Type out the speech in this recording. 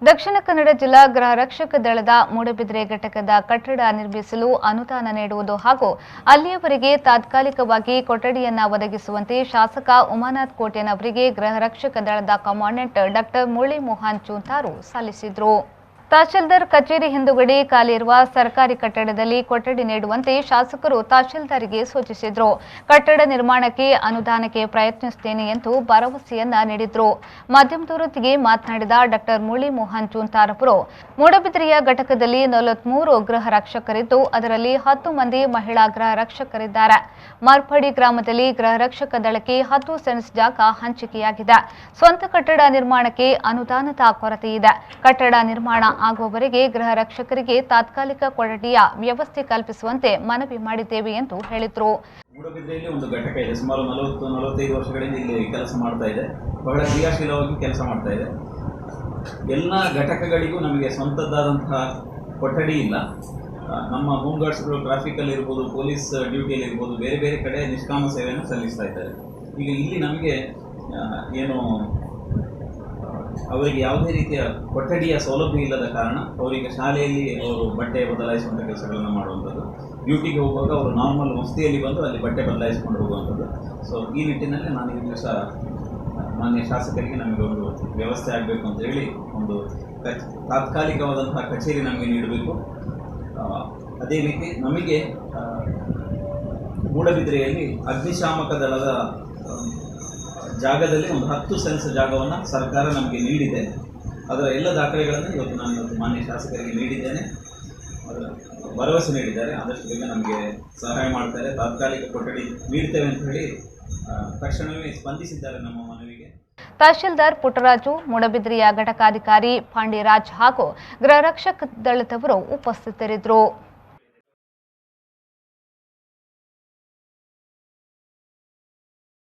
ದಕ್ಷಿಣ ಕನ್ನಡ ಜಿಲ್ಲಾ ಗೃಹ ರಕ್ಷಕ ದಳದ ಮೂಡಬಿದ್ರೆ ಘಟಕದ ಕಟ್ಟಡ ನಿರ್ಮಿಸಲು ಅನುದಾನ ನೀಡುವುದು ಹಾಗೂ ಅಲ್ಲಿಯವರೆಗೆ ತಾತ್ಕಾಲಿಕವಾಗಿ ಕೊಠಡಿಯನ್ನ ಒದಗಿಸುವಂತೆ ಶಾಸಕ ಉಮಾನಾಥ್ ಕೋಟೆನವರಿಗೆ ಗೃಹ ರಕ್ಷಕ ದಳದ ಕಮಾಂಡೆಂಟ್ ಡಾ ಮುರಳಿ ಮೋಹನ್ ಚೂಂತಾರು ಸಲ್ಲಿಸಿದರು. ತಹಶೀಲ್ದಾರ್ ಕಚೇರಿ ಹಿಂದುಗಡೆ ಖಾಲಿ ಇರುವ ಸರ್ಕಾರಿ ಕಟ್ಟಡದಲ್ಲಿ ಕೊಠಡಿ ನೀಡುವಂತೆ ಶಾಸಕರು ತಹಶೀಲ್ದಾರ್ಗೆ ಸೂಚಿಸಿದರು. ಕಟ್ಟಡ ನಿರ್ಮಾಣಕ್ಕೆ ಅನುದಾನಕ್ಕೆ ಪ್ರಯತ್ನಿಸುತ್ತೇನೆ ಎಂದು ಭರವಸೆಯನ್ನ ನೀಡಿದರು. ಮಾಧ್ಯಮದವರೊಂದಿಗೆ ಮಾತನಾಡಿದ ಡಾ ಮುರಳಿ ಮೋಹನ್ ಚೂಂತಾರ್ ಅವರು, ಮೂಡಬಿದ್ರೆಯ ಘಟಕದಲ್ಲಿ 43 ಗೃಹ ರಕ್ಷಕರಿದ್ದು ಅದರಲ್ಲಿ 10 ಮಂದಿ ಮಹಿಳಾ ಗೃಹ ರಕ್ಷಕರಿದ್ದಾರೆ. ಮಾರ್ಪಡಿ ಗ್ರಾಮದಲ್ಲಿ ಗೃಹ ರಕ್ಷಕ ದಳಕ್ಕೆ 10 ಸೆನ್ಸ್ ಜಾಗ ಹಂಚಿಕೆಯಾಗಿದೆ. ಸ್ವಂತ ಕಟ್ಟಡ ನಿರ್ಮಾಣಕ್ಕೆ ಅನುದಾನದ ಕೊರತೆ ಇದೆ. ಕಟ್ಟಡ ನಿರ್ಮಾಣ ಆಗುವವರೆಗೆ ಗೃಹ ರಕ್ಷಕರಿಗೆ ತಾತ್ಕಾಲಿಕ ಕೊಠಡಿಯ ವ್ಯವಸ್ಥೆ ಕಲ್ಪಿಸುವಂತೆ ಮನವಿ ಮಾಡಿದ್ದೇವೆ ಎಂದು ಹೇಳಿದರು. ಮೂಡಬಿದ್ರೆಯಲ್ಲಿ ಒಂದು ಘಟಕ ಇದೆ. ಸುಮಾರು 40-45 ವರ್ಷಗಳಿಂದ ಇಲ್ಲಿ ಕೆಲಸ ಮಾಡ್ತಾ ಇದೆ. ಬಹಳ ಕ್ರಿಯಾಶೀಲವಾಗಿ ಕೆಲಸ ಮಾಡ್ತಾ ಇದೆ. ಎಲ್ಲ ಘಟಕಗಳಿಗೂ ನಮಗೆ ಸ್ವಂತದ್ದಾದಂತಹ ಕೊಠಡಿ ಇಲ್ಲ. ನಮ್ಮ ಹೋಮ್ ಗಾರ್ಡ್ಸ್ಗಳು ಟ್ರಾಫಿಕಲ್ಲಿ ಇರ್ಬೋದು, ಪೊಲೀಸ್ ಡ್ಯೂಟಿಯಲ್ಲಿ ಇರ್ಬೋದು, ಬೇರೆ ಬೇರೆ ಕಡೆ ನಿಷ್ಕಾಮ ಸೇವೆಯನ್ನು ಸಲ್ಲಿಸ್ತಾ ಇದ್ದಾರೆ. ಈಗ ಇಲ್ಲಿ ನಮಗೆ ಏನು ಅವರಿಗೆ ಯಾವುದೇ ರೀತಿಯ ಕೊಠಡಿಯ ಸೌಲಭ್ಯ ಇಲ್ಲದ ಕಾರಣ ಅವರಿಗೆ ಶಾಲೆಯಲ್ಲಿ ಅವರು ಬಟ್ಟೆ ಬದಲಾಯಿಸುವಂಥ ಕೆಲಸಗಳನ್ನು ಮಾಡುವಂಥದ್ದು, ಡ್ಯೂಟಿಗೆ ಹೋಗುವಾಗ ಅವರು ನಾರ್ಮಲ್ ವಸತಿಯಲ್ಲಿ ಬಂದು ಅಲ್ಲಿ ಬಟ್ಟೆ ಬದಲಾಯಿಸಿಕೊಂಡು ಹೋಗುವಂಥದ್ದು. ಸೊ ಈ ನಿಟ್ಟಿನಲ್ಲಿ ನಾನು ಈ ದಿವಸ ಮಾನ್ಯ ಶಾಸಕರಿಗೆ ನಮಗೆ ಒಂದು ವ್ಯವಸ್ಥೆ ಆಗಬೇಕು ಅಂತ ಹೇಳಿ ಒಂದು ತಾತ್ಕಾಲಿಕವಾದಂತಹ ಕಚೇರಿ ನಮಗೆ ನೀಡಬೇಕು. ಅದೇ ರೀತಿ ನಮಗೆ ಮೂಡಬಿದ್ರೆಯಲ್ಲಿ ಅಗ್ನಿಶಾಮಕ ದಳದ ಜಾಗದಲ್ಲಿ ಒಂದು 10 ಸೆನ್ಸ್ ಜಾಗವನ್ನು ಸರ್ಕಾರ ನಮಗೆ ನೀಡಿದೆ. ಅದರ ಎಲ್ಲ ದಾಖಲೆಗಳನ್ನು ಇವತ್ತು ಮಾನ್ಯ ಶಾಸಕರಿಗೆ ನೀಡಿದ್ದೇನೆ. ಅದರ ಭರವಸೆ ನೀಡಿದ್ದಾರೆ. ಆದಷ್ಟು ಬೇಗ ನಮಗೆ ಸಹಾಯ ಮಾಡ್ತಾರೆ, ತಾತ್ಕಾಲಿಕ ಕೊಠಡಿ ನೀಡ್ತೇವೆ ಅಂತ ಹೇಳಿ ತಕ್ಷಣವೇ ಸ್ಪಂದಿಸಿದ್ದಾರೆ ನಮ್ಮ ಮನವಿಗೆ. ತಹಶೀಲ್ದಾರ್ ಪುಟ್ಟರಾಜು, ಮೂಡಬಿದ್ರೆಯ ಘಟಕಾಧಿಕಾರಿ ಪಾಂಡಿರಾಜ್ ಹಾಗೂ ಗೃಹ ರಕ್ಷಕ ದಳದವರು ಉಪಸ್ಥಿತರಿದ್ದರು.